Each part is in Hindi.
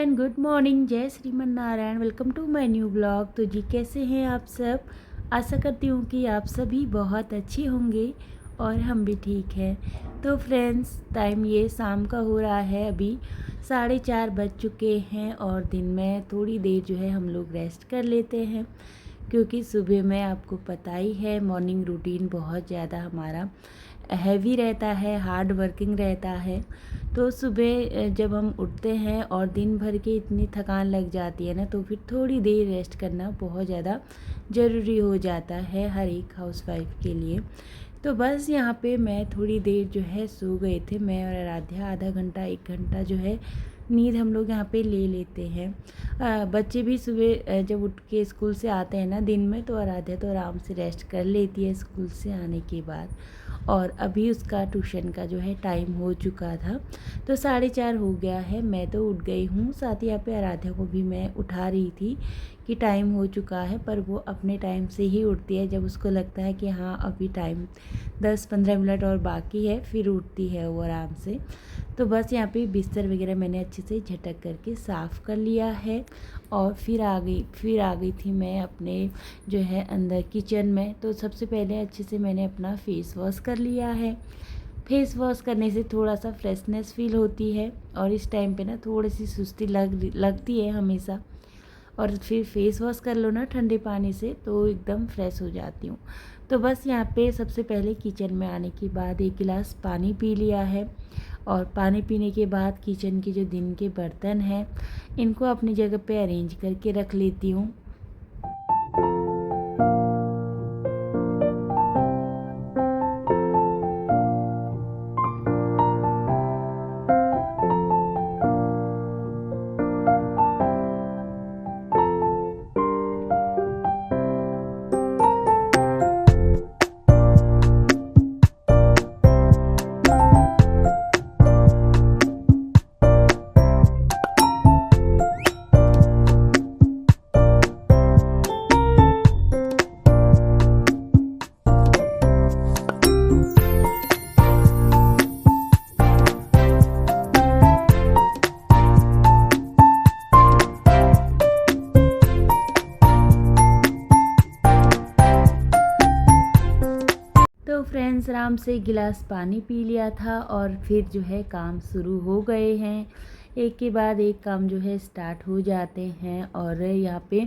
Everyone, good morning. जय Shriman Narayan. Welcome to my new blog. तो जी, कैसे हैं आप सब? आशा करती हूँ कि आप सभी बहुत अच्छे होंगे और हम भी ठीक हैं। तो फ्रेंड्स, टाइम ये शाम का हो रहा है, अभी 4:30 बज चुके हैं और दिन में थोड़ी देर जो है हम लोग रेस्ट कर लेते हैं, क्योंकि सुबह में आपको पता ही है मॉर्निंग रूटीन बहुत ज़्यादा हमारा हैवी रहता है, हार्ड वर्किंग रहता है। तो सुबह जब हम उठते हैं और दिन भर की इतनी थकान लग जाती है ना, तो फिर थोड़ी देर रेस्ट करना बहुत ज़्यादा ज़रूरी हो जाता है हर एक हाउसवाइफ के लिए। तो बस यहाँ पे मैं थोड़ी देर जो है सो गए थे, मैं और आराध्या। आधा घंटा 1 घंटा जो है नींद हम लोग यहाँ पे ले लेते हैं। बच्चे भी सुबह जब उठ के स्कूल से आते हैं ना दिन में, तो आराध्या तो आराम से रेस्ट कर लेती है स्कूल से आने के बाद। और अभी उसका ट्यूशन का जो है टाइम हो चुका था, तो 4:30 हो गया है। मैं तो उठ गई हूँ, साथ ही यहाँ पे आराध्या को भी मैं उठा रही थी कि टाइम हो चुका है, पर वो अपने टाइम से ही उठती है। जब उसको लगता है कि हाँ अभी टाइम 10-15 मिनट और बाकी है, फिर उठती है वो आराम से। तो बस यहाँ पे बिस्तर वगैरह मैंने अच्छे से झटक करके साफ़ कर लिया है और फिर आ गई थी मैं अपने जो है अंदर किचन में। तो सबसे पहले अच्छे से मैंने अपना फेस वॉश कर लिया है। फेस वॉश करने से थोड़ा सा फ्रेशनेस फील होती है, और इस टाइम पे ना थोड़ी सी सुस्ती लगती है हमेशा। और फिर फेस वॉश कर लो ना ठंडे पानी से, तो एकदम फ्रेश हो जाती हूँ। तो बस यहाँ पे सबसे पहले किचन में आने के बाद 1 गिलास पानी पी लिया है, और पानी पीने के बाद किचन के जो दिन के बर्तन हैं, इनको अपनी जगह पे अरेंज करके रख लेती हूँ। तो फ्रेंड्स, आराम से गिलास पानी पी लिया था और फिर जो है काम शुरू हो गए हैं। एक के बाद एक काम जो है स्टार्ट हो जाते हैं। और यहाँ पे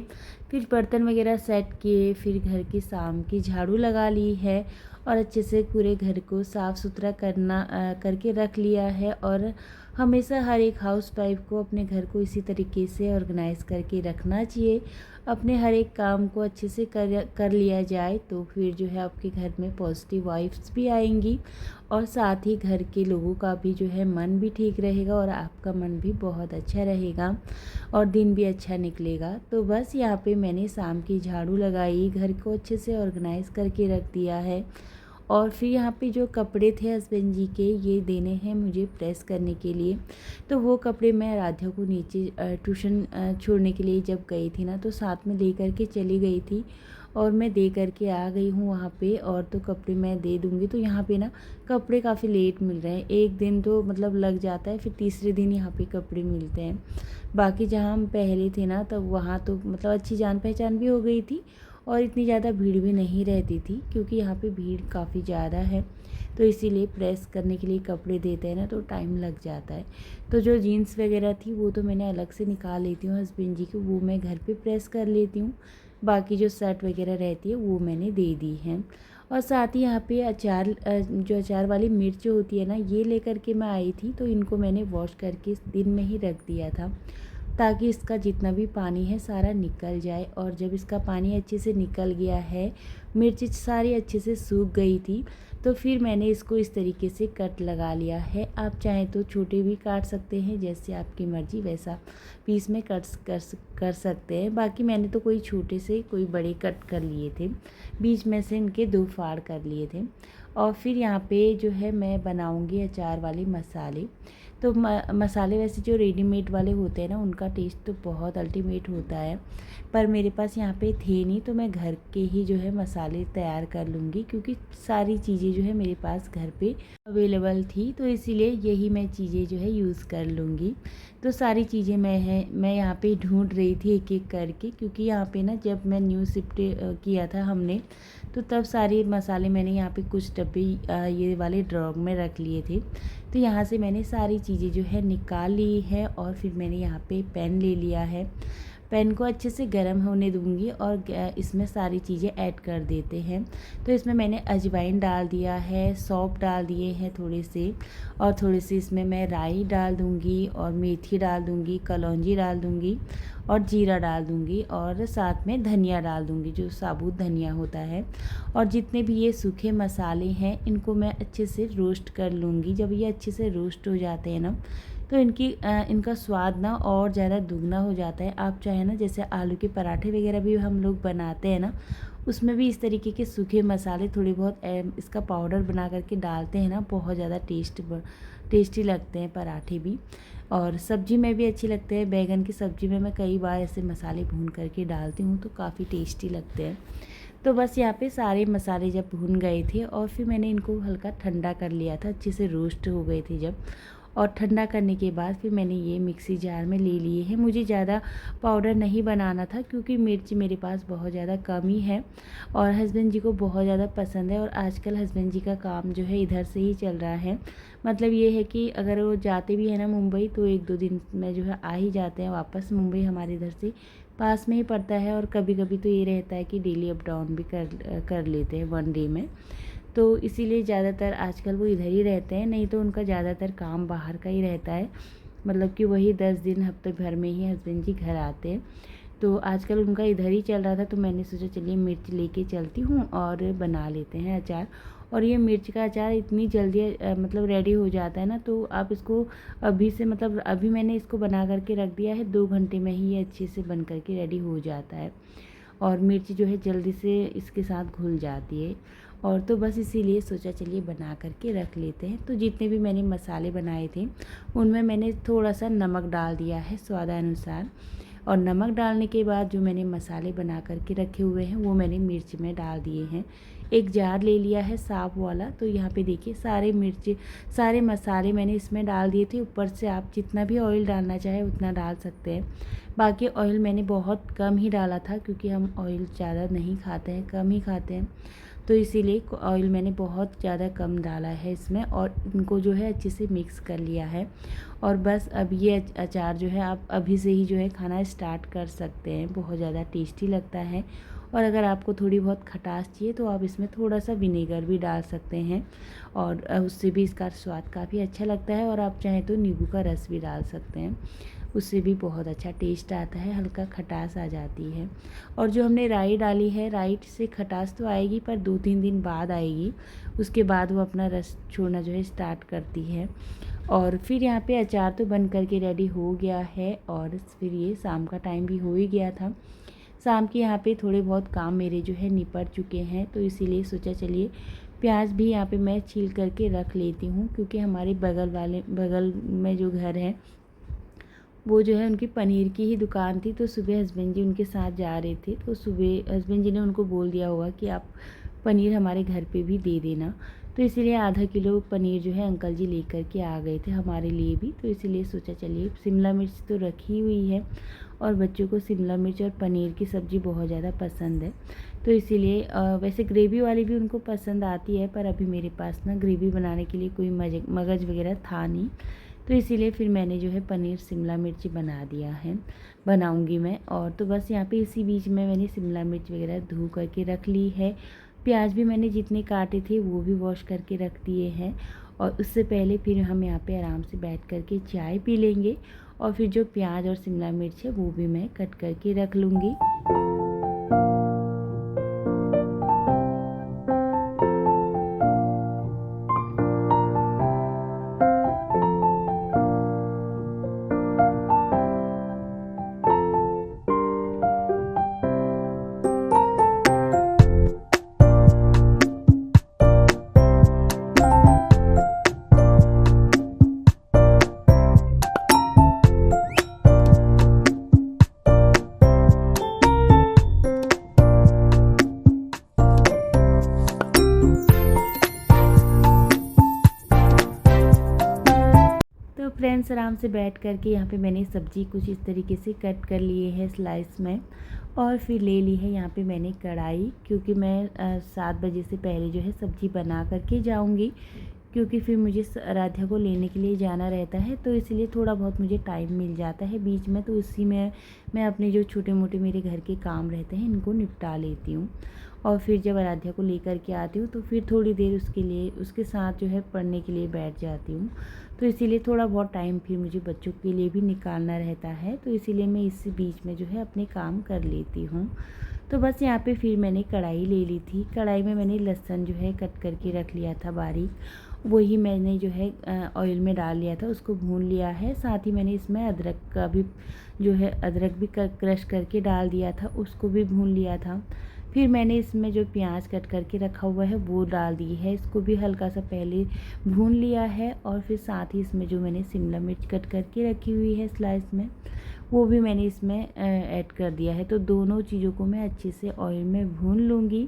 फिर बर्तन वगैरह सेट किए, फिर घर की शाम की झाड़ू लगा ली है और अच्छे से पूरे घर को साफ़ सुथरा करके रख लिया है। और हमेशा हर एक हाउस वाइफ को अपने घर को इसी तरीके से ऑर्गेनाइज़ करके रखना चाहिए। अपने हर एक काम को अच्छे से कर लिया जाए, तो फिर जो है आपके घर में पॉजिटिव वाइब्स भी आएंगी, और साथ ही घर के लोगों का भी जो है मन भी ठीक रहेगा और आपका मन भी बहुत अच्छा रहेगा और दिन भी अच्छा निकलेगा। तो बस यहाँ पे मैंने शाम की झाड़ू लगाई, घर को अच्छे से ऑर्गेनाइज़ करके रख दिया है। और फिर यहाँ पे जो कपड़े थे हस्बैंड जी के, ये देने हैं मुझे प्रेस करने के लिए। तो वो कपड़े मैं राधा को नीचे ट्यूशन छोड़ने के लिए जब गई थी ना, तो साथ में ले करके चली गई थी और मैं दे करके आ गई हूँ वहाँ पे। और तो कपड़े मैं दे दूँगी। तो यहाँ पे ना कपड़े काफ़ी लेट मिल रहे हैं, एक दिन तो मतलब लग जाता है, फिर तीसरे दिन यहाँ पे कपड़े मिलते हैं। बाकी जहाँ हम पहले थे ना, तब वहाँ तो मतलब अच्छी जान पहचान भी हो गई थी और इतनी ज़्यादा भीड़ भी नहीं रहती थी, क्योंकि यहाँ पे भीड़ काफ़ी ज़्यादा है। तो इसीलिए प्रेस करने के लिए कपड़े देते हैं ना, तो टाइम लग जाता है। तो जो जीन्स वगैरह थी वो तो मैंने अलग से निकाल लेती हूँ हस्बैंड जी की, वो मैं घर पे प्रेस कर लेती हूँ। बाकी जो शर्ट वगैरह रहती है वो मैंने दे दी है। और साथ ही यहाँ पे जो अचार वाली मिर्च होती है ना, ये लेकर के मैं आई थी, तो इनको मैंने वॉश करके दिन में ही रख दिया था, ताकि इसका जितना भी पानी है सारा निकल जाए। और जब इसका पानी अच्छे से निकल गया है, मिर्च सारी अच्छे से सूख गई थी, तो फिर मैंने इसको इस तरीके से कट लगा लिया है। आप चाहें तो छोटे भी काट सकते हैं, जैसे आपकी मर्ज़ी वैसा पीस में कर सकते हैं। बाकी मैंने तो कोई छोटे से कोई बड़े कट कर लिए थे, बीच में से इनके 2 फाड़ कर लिए थे। और फिर यहाँ पे जो है मैं बनाऊँगी अचार वाले मसाले। तो मसाले वैसे जो रेडीमेड वाले होते हैं ना, उनका टेस्ट तो बहुत अल्टीमेट होता है, पर मेरे पास यहाँ पे थे नहीं, तो मैं घर के ही जो है मसाले तैयार कर लूँगी, क्योंकि सारी चीज़ें जो है मेरे पास घर पे अवेलेबल थी, तो इसीलिए यही मैं चीज़ें जो है यूज़ कर लूँगी। तो सारी चीज़ें मैं यहाँ पे ढूंढ रही थी एक एक करके, क्योंकि यहाँ पे ना जब मैं न्यू शिफ्ट किया था हमने, तो तब सारे मसाले मैंने यहाँ पे कुछ डब्बे ये वाले ड्रॉर में रख लिए थे। तो यहाँ से मैंने सारी चीज़ें जो है निकाल ली है, और फिर मैंने यहाँ पे पैन ले लिया है। पैन को अच्छे से गर्म होने दूंगी और इसमें सारी चीज़ें ऐड कर देते हैं। तो इसमें मैंने अजवाइन डाल दिया है, सौंफ डाल दिए हैं थोड़े से, और थोड़े से इसमें मैं राई डाल दूंगी, और मेथी डाल दूंगी, कलौंजी डाल दूंगी, और जीरा डाल दूंगी, और साथ में धनिया डाल दूंगी, जो साबुत धनिया होता है। और जितने भी ये सूखे मसाले हैं, इनको मैं अच्छे से रोस्ट कर लूँगी। जब ये अच्छे से रोस्ट हो जाते हैं ना, तो इनका स्वाद ना और ज़्यादा दुगना हो जाता है। आप चाहे ना, जैसे आलू के पराठे वगैरह भी हम लोग बनाते हैं ना, उसमें भी इस तरीके के सूखे मसाले थोड़े बहुत इसका पाउडर बना करके डालते हैं ना, बहुत ज़्यादा टेस्टी लगते हैं पराठे भी। और सब्जी में भी अच्छी लगते हैं। बैगन की सब्ज़ी में मैं कई बार ऐसे मसाले भून करके डालती हूँ, तो काफ़ी टेस्टी लगते हैं। तो बस यहाँ पे सारे मसाले जब भून गए थे, और फिर मैंने इनको हल्का ठंडा कर लिया था, अच्छे से रोस्ट हो गए थे जब। और ठंडा करने के बाद फिर मैंने ये मिक्सी जार में ले लिए हैं। मुझे ज़्यादा पाउडर नहीं बनाना था, क्योंकि मिर्च मेरे पास बहुत ज़्यादा कम ही है, और हस्बैंड जी को बहुत ज़्यादा पसंद है। और आजकल हस्बैंड जी का काम जो है इधर से ही चल रहा है। मतलब ये है कि अगर वो जाते भी हैं ना मुंबई, तो 1-2 दिन में जो है आ ही जाते हैं वापस। मुंबई हमारे इधर से पास में ही पड़ता है, और कभी कभी तो ये रहता है कि डेली अप डाउन भी कर लेते हैं 1 डे में। तो इसीलिए ज़्यादातर आजकल वो इधर ही रहते हैं, नहीं तो उनका ज़्यादातर काम बाहर का ही रहता है। मतलब कि वही 10 दिन हफ्ते भर में ही हस्बैंड जी घर आते हैं। तो आजकल उनका इधर ही चल रहा था, तो मैंने सोचा चलिए मिर्च लेके चलती हूँ और बना लेते हैं अचार। और ये मिर्च का अचार इतनी जल्दी मतलब रेडी हो जाता है ना, तो आप इसको अभी से, मतलब अभी मैंने इसको बना करके रख दिया है, 2 घंटे में ही ये अच्छे से बन करके रेडी हो जाता है। और मिर्च जो है जल्दी से इसके साथ घुल जाती है। और तो बस इसीलिए सोचा चलिए बना करके रख लेते हैं। तो जितने भी मैंने मसाले बनाए थे, उनमें मैंने थोड़ा सा नमक डाल दिया है स्वादानुसार। और नमक डालने के बाद जो मैंने मसाले बना करके रखे हुए हैं, वो मैंने मिर्च में डाल दिए हैं। एक जार ले लिया है साफ वाला। तो यहाँ पे देखिए सारे मसाले मैंने इसमें डाल दिए थे। ऊपर से आप जितना भी ऑयल डालना चाहे उतना डाल सकते हैं। बाकी ऑयल मैंने बहुत कम ही डाला था, क्योंकि हम ऑयल ज़्यादा नहीं खाते हैं, कम ही खाते हैं। तो इसीलिए ऑयल मैंने बहुत ज़्यादा कम डाला है इसमें, और इनको जो है अच्छे से मिक्स कर लिया है। और बस अब ये अचार जो है आप अभी से ही जो है खाना स्टार्ट कर सकते हैं, बहुत ज़्यादा टेस्टी लगता है। और अगर आपको थोड़ी बहुत खटास चाहिए, तो आप इसमें थोड़ा सा विनेगर भी डाल सकते हैं, और उससे भी इसका स्वाद काफ़ी अच्छा लगता है। और आप चाहें तो नींबू का रस भी डाल सकते हैं, उससे भी बहुत अच्छा टेस्ट आता है, हल्का खटास आ जाती है। और जो हमने राई डाली है, राई से खटास तो आएगी, पर 2-3 दिन बाद आएगी। उसके बाद वो अपना रस छोड़ना जो है स्टार्ट करती है। और फिर यहाँ पे अचार तो बन करके रेडी हो गया है, और फिर ये शाम का टाइम भी हो ही गया था। शाम के यहाँ पे थोड़े बहुत काम मेरे जो है निपट चुके हैं, तो इसीलिए सोचा चलिए प्याज भी यहाँ पे मैं छील करके रख लेती हूँ, क्योंकि हमारे बगल में जो घर है, वो जो है उनकी पनीर की ही दुकान थी। तो सुबह हस्बैंड जी उनके साथ जा रहे थे, तो सुबह हस्बैंड जी ने उनको बोल दिया होगा कि आप पनीर हमारे घर पे भी दे देना। तो इसीलिए आधा किलो पनीर जो है अंकल जी लेकर के आ गए थे हमारे लिए भी। तो इसीलिए सोचा चलिए, शिमला मिर्च तो रखी हुई है, और बच्चों को शिमला मिर्च और पनीर की सब्ज़ी बहुत ज़्यादा पसंद है। तो इसीलिए वैसे ग्रेवी वाली भी उनको पसंद आती है, पर अभी मेरे पास ना ग्रेवी बनाने के लिए कोई मगज़ वगैरह था नहीं। तो इसीलिए फिर मैंने जो है पनीर शिमला मिर्च बना दिया है, बनाऊंगी मैं। और तो बस यहाँ पे इसी बीच में मैंने शिमला मिर्च वगैरह धो करके रख ली है। प्याज भी मैंने जितने काटे थे वो भी वॉश करके रख दिए हैं। और उससे पहले फिर हम यहाँ पे आराम से बैठ करके चाय पी लेंगे, और फिर जो प्याज और शिमला मिर्च है वो भी मैं कट करके रख लूँगी। फ्रेंड्स आराम से बैठ कर के यहाँ पे मैंने सब्ज़ी कुछ इस तरीके से कट कर लिए है स्लाइस में, और फिर ले ली है यहाँ पे मैंने कढ़ाई, क्योंकि मैं 7 बजे से पहले जो है सब्ज़ी बना करके जाऊँगी, क्योंकि फिर मुझे आराध्या को लेने के लिए जाना रहता है, तो इसलिए थोड़ा बहुत मुझे टाइम मिल जाता है बीच में, तो उसी में मैं अपने जो छोटे मोटे मेरे घर के काम रहते हैं इनको निपटा लेती हूँ। और फिर जब आराध्या को लेकर के आती हूँ तो फिर थोड़ी देर उसके साथ जो है पढ़ने के लिए बैठ जाती हूँ, तो इसीलिए थोड़ा बहुत टाइम फिर मुझे बच्चों के लिए भी निकालना रहता है, तो इसीलिए मैं इस बीच में जो है अपने काम कर लेती हूँ। तो बस यहाँ पे फिर मैंने कढ़ाई ले ली थी। कढ़ाई में मैंने लहसुन जो है कट करके रख लिया था बारीक, वही मैंने जो है ऑयल में डाल लिया था, उसको भून लिया है। साथ ही मैंने इसमें अदरक का भी जो है अदरक भी क्रश करके डाल दिया था, उसको भी भून लिया था। फिर मैंने इसमें जो प्याज कट करके रखा हुआ है वो डाल दी है, इसको भी हल्का सा पहले भून लिया है। और फिर साथ ही इसमें जो मैंने शिमला मिर्च कट करके रखी हुई है स्लाइस में, वो भी मैंने इसमें ऐड कर दिया है। तो दोनों चीज़ों को मैं अच्छे से ऑयल में भून लूँगी,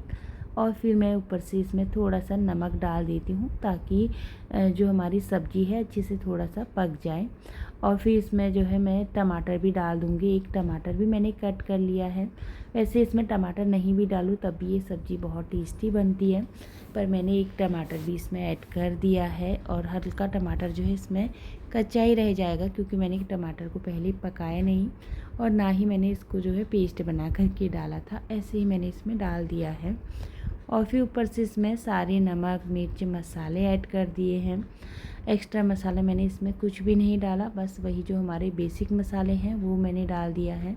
और फिर मैं ऊपर से इसमें थोड़ा सा नमक डाल देती हूँ, ताकि जो हमारी सब्ज़ी है अच्छे से थोड़ा सा पक जाए। और फिर इसमें जो है मैं टमाटर भी डाल दूँगी, एक टमाटर भी मैंने कट कर लिया है। वैसे इसमें टमाटर नहीं भी डालूँ तब भी ये सब्ज़ी बहुत टेस्टी बनती है, पर मैंने एक टमाटर भी इसमें ऐड कर दिया है। और हल्का टमाटर जो है इसमें कच्चा ही रह जाएगा, क्योंकि मैंने टमाटर को पहले पकाया नहीं, और ना ही मैंने इसको जो है पेस्ट बना करके डाला था, ऐसे ही मैंने इसमें डाल दिया है। और फिर ऊपर से इसमें सारे नमक मिर्च मसाले ऐड कर दिए हैं। एक्स्ट्रा मसाला मैंने इसमें कुछ भी नहीं डाला, बस वही जो हमारे बेसिक मसाले हैं वो मैंने डाल दिया है।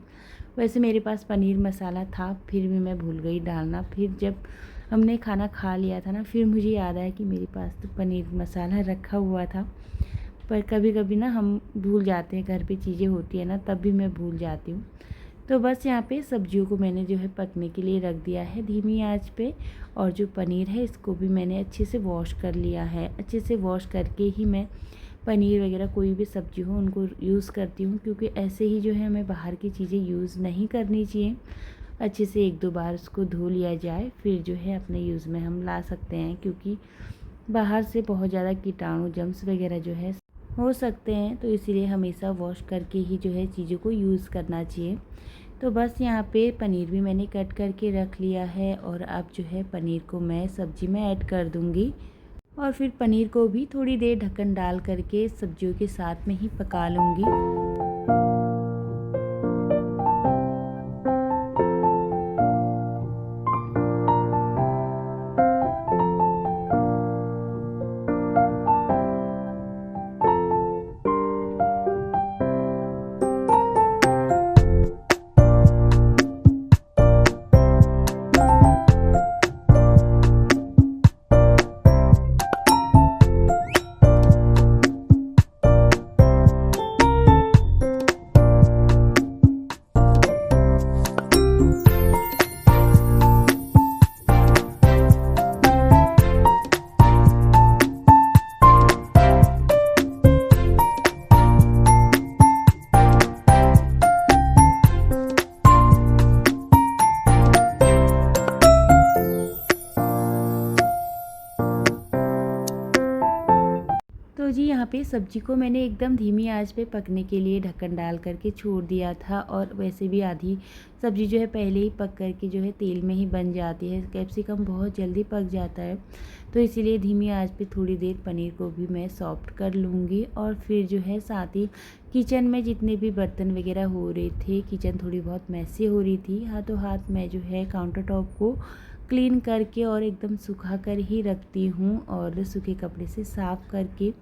वैसे मेरे पास पनीर मसाला था, फिर भी मैं भूल गई डालना। फिर जब हमने खाना खा लिया था ना, फिर मुझे याद आया कि मेरे पास तो पनीर मसाला रखा हुआ था। पर कभी कभी ना हम भूल जाते हैं, घर पे चीज़ें होती है ना, तब भी मैं भूल जाती हूँ। तो बस यहाँ पे सब्जियों को मैंने जो है पकने के लिए रख दिया है धीमी आंच पे। और जो पनीर है इसको भी मैंने अच्छे से वॉश कर लिया है। अच्छे से वॉश करके ही मैं पनीर वगैरह कोई भी सब्ज़ी हो उनको यूज़ करती हूँ, क्योंकि ऐसे ही जो है हमें बाहर की चीज़ें यूज़ नहीं करनी चाहिए। अच्छे से 1-2 बार उसको धो लिया जाए, फिर जो है अपने यूज़ में हम ला सकते हैं, क्योंकि बाहर से बहुत ज़्यादा कीटाणु जम्स वगैरह जो है हो सकते हैं, तो इसीलिए हमेशा वॉश करके ही जो है चीज़ों को यूज़ करना चाहिए। तो बस यहाँ पे पनीर भी मैंने कट करके रख लिया है, और अब जो है पनीर को मैं सब्ज़ी में ऐड कर दूँगी, और फिर पनीर को भी थोड़ी देर ढक्कन डाल करके सब्जियों के साथ में ही पका लूँगी। तो जी यहाँ पे सब्ज़ी को मैंने एकदम धीमी आंच पे पकने के लिए ढक्कन डाल करके छोड़ दिया था, और वैसे भी आधी सब्ज़ी जो है पहले ही पक करके जो है तेल में ही बन जाती है। कैप्सिकम बहुत जल्दी पक जाता है, तो इसीलिए धीमी आंच पे थोड़ी देर पनीर को भी मैं सॉफ्ट कर लूँगी। और फिर जो है साथ ही किचन में जितने भी बर्तन वगैरह हो रहे थे, किचन थोड़ी बहुत मैसी हो रही थी, हाथों हाथ मैं जो है काउंटर टॉप को क्लीन करके और एकदम सुखा कर ही रखती हूँ, और सूखे कपड़े से साफ़ करके।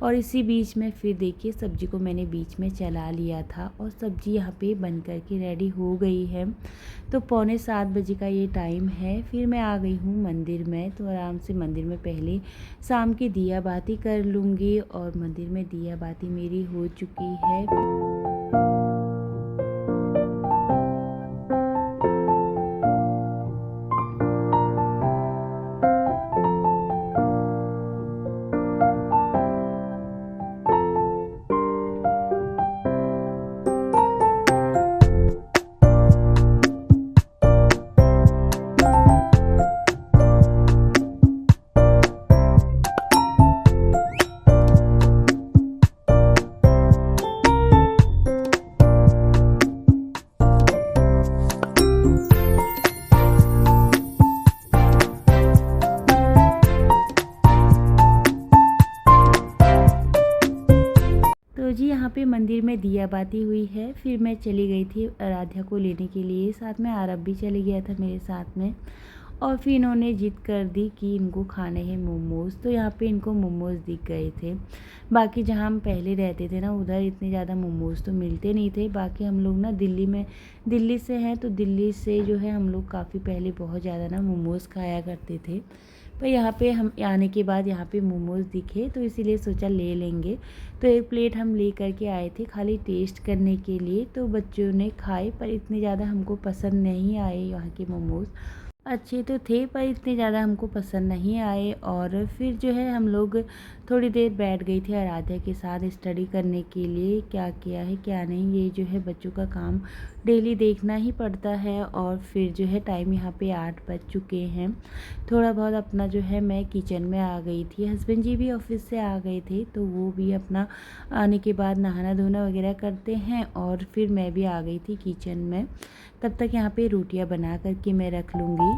और इसी बीच में फिर देखिए सब्ज़ी को मैंने बीच में चला लिया था, और सब्ज़ी यहाँ पे बन कर के रेडी हो गई है। तो 6:45 बजे का ये टाइम है। फिर मैं आ गई हूँ मंदिर में, तो आराम से मंदिर में पहले शाम की दिया बाती कर लूँगी, और मंदिर में दिया बाती मेरी हो चुकी है। जी यहाँ पे मंदिर में दिया बाती हुई है, फिर मैं चली गई थी आराध्या को लेने के लिए, साथ में आरब भी चले गया था मेरे साथ में। और फिर इन्होंने जिद कर दी कि इनको खाने हैं मोमोज़, तो यहाँ पे इनको मोमोज़ दिख गए थे। बाकी जहाँ हम पहले रहते थे ना, उधर इतने ज़्यादा मोमोज़ तो मिलते नहीं थे। बाकी हम लोग ना दिल्ली से हैं, तो दिल्ली से जो है हम लोग काफ़ी पहले बहुत ज़्यादा ना मोमोज़ खाया करते थे। पर यहाँ पे हम आने के बाद यहाँ पे मोमोज़ दिखे, तो इसीलिए सोचा ले लेंगे। तो एक प्लेट हम ले कर के आए थे खाली टेस्ट करने के लिए। तो बच्चों ने खाए, पर इतने ज़्यादा हमको पसंद नहीं आए यहाँ के मोमोज़। अच्छे तो थे, पर इतने ज़्यादा हमको पसंद नहीं आए। और फिर जो है हम लोग थोड़ी देर बैठ गई थी आराध्या के साथ स्टडी करने के लिए, क्या किया है क्या नहीं, ये जो है बच्चों का काम डेली देखना ही पड़ता है। और फिर जो है टाइम यहाँ पे 8 बज चुके हैं। थोड़ा बहुत अपना जो है मैं किचन में आ गई थी, हस्बैंड जी भी ऑफिस से आ गए थे, तो वो भी अपना आने के बाद नहाना धोना वगैरह करते हैं। और फिर मैं भी आ गई थी किचन में। तब तक यहाँ पे रोटियां बना करके मैं रख लूँगी।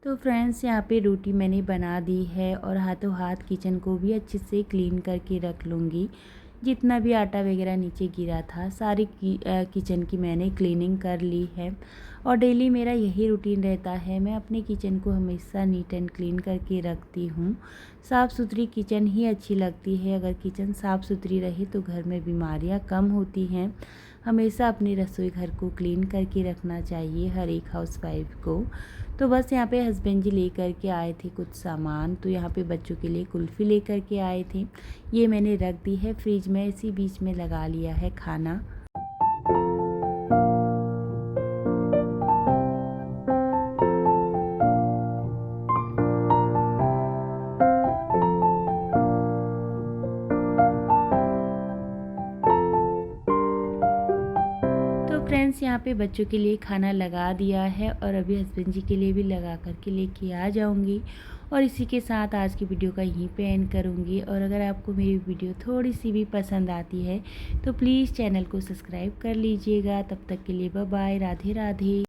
तो फ्रेंड्स यहाँ पे रोटी मैंने बना दी है, और हाथों हाथ किचन को भी अच्छे से क्लीन करके रख लूँगी। जितना भी आटा वगैरह नीचे गिरा था, सारी किचन की मैंने क्लीनिंग कर ली है। और डेली मेरा यही रूटीन रहता है, मैं अपने किचन को हमेशा नीट एंड क्लीन करके रखती हूँ। साफ़ सुथरी किचन ही अच्छी लगती है। अगर किचन साफ़ सुथरी रहे तो घर में बीमारियाँ कम होती हैं। हमेशा अपनी रसोई घर को क्लीन करके रखना चाहिए हर एक हाउसवाइफ को। तो बस यहाँ पे हस्बैंड जी लेकर के आए थे कुछ सामान, तो यहाँ पे बच्चों के लिए कुल्फ़ी लेकर के आए थे। ये मैंने रख दी है फ्रिज में, इसी बीच में लगा लिया है खाना। तो फ्रेंड्स यहाँ पे बच्चों के लिए खाना लगा दिया है, और अभी हस्बैंड जी के लिए भी लगा करके लेके आ जाऊंगी। और इसी के साथ आज की वीडियो का यहीं पे एंड करूंगी। और अगर आपको मेरी वीडियो थोड़ी सी भी पसंद आती है तो प्लीज़ चैनल को सब्सक्राइब कर लीजिएगा। तब तक के लिए बाय बाय, राधे राधे।